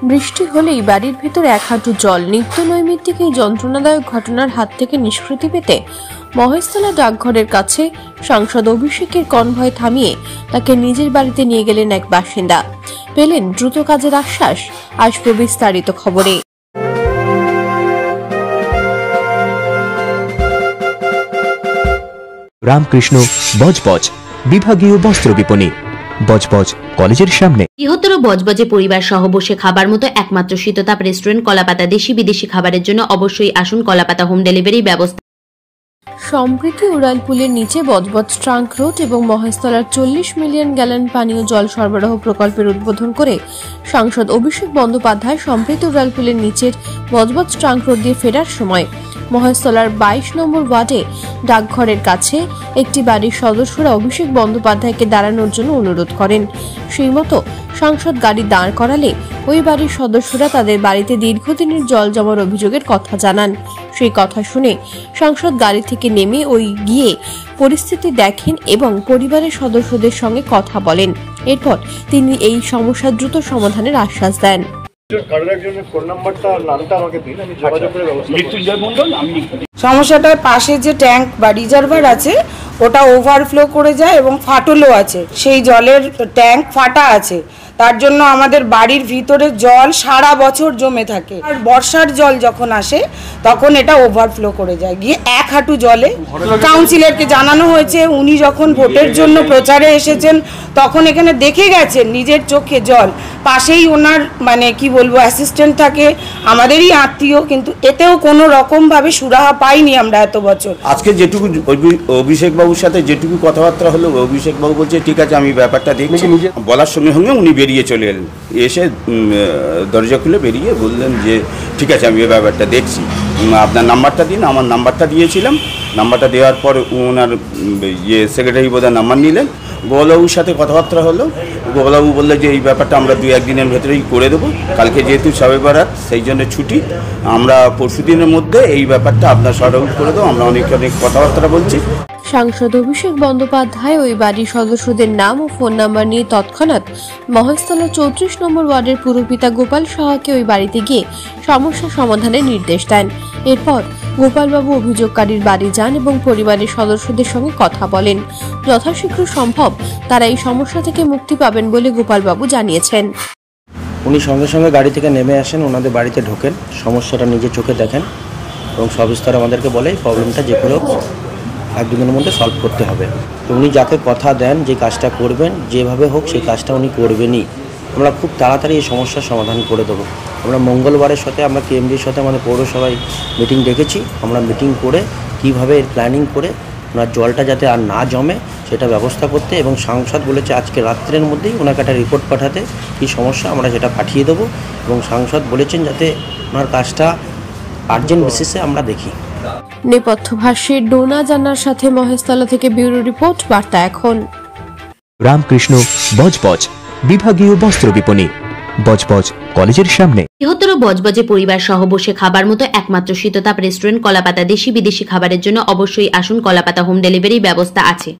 বৃষ্টি হলেই বাড়ির ভেতরে এক হাঁটু জল। নিত্য নৈমিত্তিক এই যন্ত্রণাদায়ক ঘটনার হাত থেকে নিষ্কৃতি পেতে মহেশতলা ডাকঘরের কাছে সাংসদ অভিষেকের কনভয় থামিয়ে তাকে নিজের বাড়িতে নিয়ে গেলেন এক বাসিন্দা। পেলেন দ্রুত কাজের আশ্বাস। আসবে বিস্তারিত খবরে। রামকৃষ্ণ বজবজ বিভাগীয় বস্ত্র বিপণী, বজবজ কলেজের সামনে। বৃহত্তর বজবজে পরিবার সহ বসে খাবার মতো একমাত্র শীততাপ রেস্টুরেন্ট কলাপাতা। দেশি বিদেশি খাবারের জন্য অবশ্যই আসুন কলাপাতা। হোম ডেলিভারি ব্যবস্থা। সম্প্রতি উড়ালপুলের নিচে বজবজ ট্রাঙ্ক রোড এবং মহেশতলার 40 মিলিয়ন গ্যালন পানীয় জল সরবরাহ প্রকল্পের উদ্বোধন করে সাংসদ অভিষেক বন্দ্যোপাধ্যায় সম্প্রতি উড়ালপুলের নিচের বজবজ ট্রাঙ্ক রোড দিয়ে ফেরার সময় মহেশতলার 22 নম্বর ওয়ার্ডে ডাকঘরের কাছে একটি বাড়ির সদস্যরা অভিষেক বন্দ্যোপাধ্যায়কে দাঁড়ানোর জন্য অনুরোধ করেন। সেই মতো সাংসদ গাড়ি দাঁড় করালে ওই বাড়ির সদস্যরা তাদের বাড়িতে দীর্ঘদিনের জল জমার অভিযোগের কথা জানান। সেই কথা শুনে সাংসদ গাড়ি থেকে নেমে গিয়ে পরিস্থিতি দেখেন এবং পরিবারের সদস্যদের সঙ্গে কথা বলেন। এরপর তিনি এই সমস্যা দ্রুত সমাধানের আশ্বাস দেন। সমস্যাটার পাশে যে ট্যাঙ্ক বা রিজার্ভার আছে ওটা ওভারফ্লো করে যায় এবং ফাটলও আছে। সেই জলের ট্যাঙ্ক ফাটা আছে, তার জন্য আমাদের বাড়ির ভিতরে জল সারা বছর জমে থাকে। আর বর্ষার জল যখন আসে তখন এটা ওভারফ্লো করে যায়, গিয়ে এক হাঁটু জলে। কাউন্সিলরকে জানানো হয়েছে, উনি যখন ভোটের জন্য প্রচারে এসেছেন তখন এখানে দেখে গেছেন নিজের চোখে জল। পাশেই ওনার কি বলবো অ্যাসিস্ট্যান্ট থাকে, আমাদেরই আত্মীয়, কিন্তু এতেও কোনো রকমভাবে সুরাহা পাইনি আমরা এত বছর। আজকে যেটুকু অভিষেক বাবুর সাথে যেটুকু কথাবার্তা হলো, অভিষেক বাবু বলছে ঠিক আছে আমি ব্যাপারটা দেখছি। বলার সঙ্গে সঙ্গে উনি বেরিয়ে চলে এলেন, এসে দরজা খুলে বেরিয়ে বললেন যে ঠিক আছে আমি এই ব্যাপারটা দেখছি, আপনার নাম্বারটা দিন। আমার নাম্বারটা দিয়েছিলাম, নাম্বারটা দেওয়ার পর ওনার সেক্রেটারি বোধহয় নাম্বার নিলেন। গোপালবাবুর সাথে কথাবার্তা হলো, গোপালবাবু বললো যে এই ব্যাপারটা আমরা 2-1 দিনের ভেতরেই করে দেবো। কালকে যেহেতু শবে বরাত সেই জন্য ছুটি, আমরা পরশু দিনের মধ্যে এই ব্যাপারটা আপনার সর্ট আউট করে দেবো। আমরা অনেক কথাবার্তা বলছি। সাংসদ অভিষেক বন্দ্যোপাধ্যায় ওই বাড়ির সদস্যদের নাম ও ফোন নাম্বার নিয়ে তৎক্ষণাৎ মহেশতলা 34 নম্বর ওয়ার্ডের পুরপিতা গোপাল সাহাকে ওই বাড়িতে গিয়ে সমস্যা সমাধানের নির্দেশ দেন। এরপর গোপালবাবু অভিযোগকারীর বাড়ি যান এবং পরিবারের সদস্যদের সঙ্গে কথা বলেন। যথাশীঘ্র সম্ভব তারা এই সমস্যা থেকে মুক্তি পাবেন বলে গোপালবাবু জানিয়েছেন। উনি সঙ্গে সঙ্গে গাড়ি থেকে নেমে আসেন, ওনাদের বাড়িতে ঢোকেন, সমস্যাটা নিজের চোখে দেখেন এবং সবিস্তার আমাদেরকে বলে এই প্রবলেমটা যে করে 1-2 দিনের মধ্যে সলভ করতে হবে। তো উনি যাকে কথা দেন যে কাজটা করবেন, যেভাবে হোক সেই কাজটা উনি করবেনই। আমরা খুব তাড়াতাড়ি এই সমস্যার সমাধান করে দেবো। আমরা মঙ্গলবারের সাথে আমরা কেএমডির সাথে আমাদের পৌরসভায় মিটিং ডেকেছি। আমরা মিটিং করে কীভাবে এর প্ল্যানিং করে ওনার জলটা যাতে আর না জমে সেটা ব্যবস্থা করতে, এবং সাংসদ বলেছে আজকে রাত্রের মধ্যেই ওনাকে একটা রিপোর্ট পাঠাতে, কী সমস্যা আমরা সেটা পাঠিয়ে দেবো। এবং সাংসদ বলেছেন যাতে ওনার কাজটা আর্জেন্ট বেসিসে আমরা দেখি। নেপথ্য ভাষ্যে ডোনা জানার সাথে মহেশতলা থেকে ব্যুরো রিপোর্ট, বার্তা এখন। রামকৃষ্ণ বজবজ বিভাগীয় বস্ত্র বিপণী, বজবজ কলেজের সামনে। বৃহত্তর বজবজে পরিবার সহ বসে খাবার মতো একমাত্র শীততাপ রেস্টুরেন্ট কলাপাতা। দেশি বিদেশি খাবারের জন্য অবশ্যই আসুন কলাপাতা। হোম ডেলিভারি ব্যবস্থা আছে।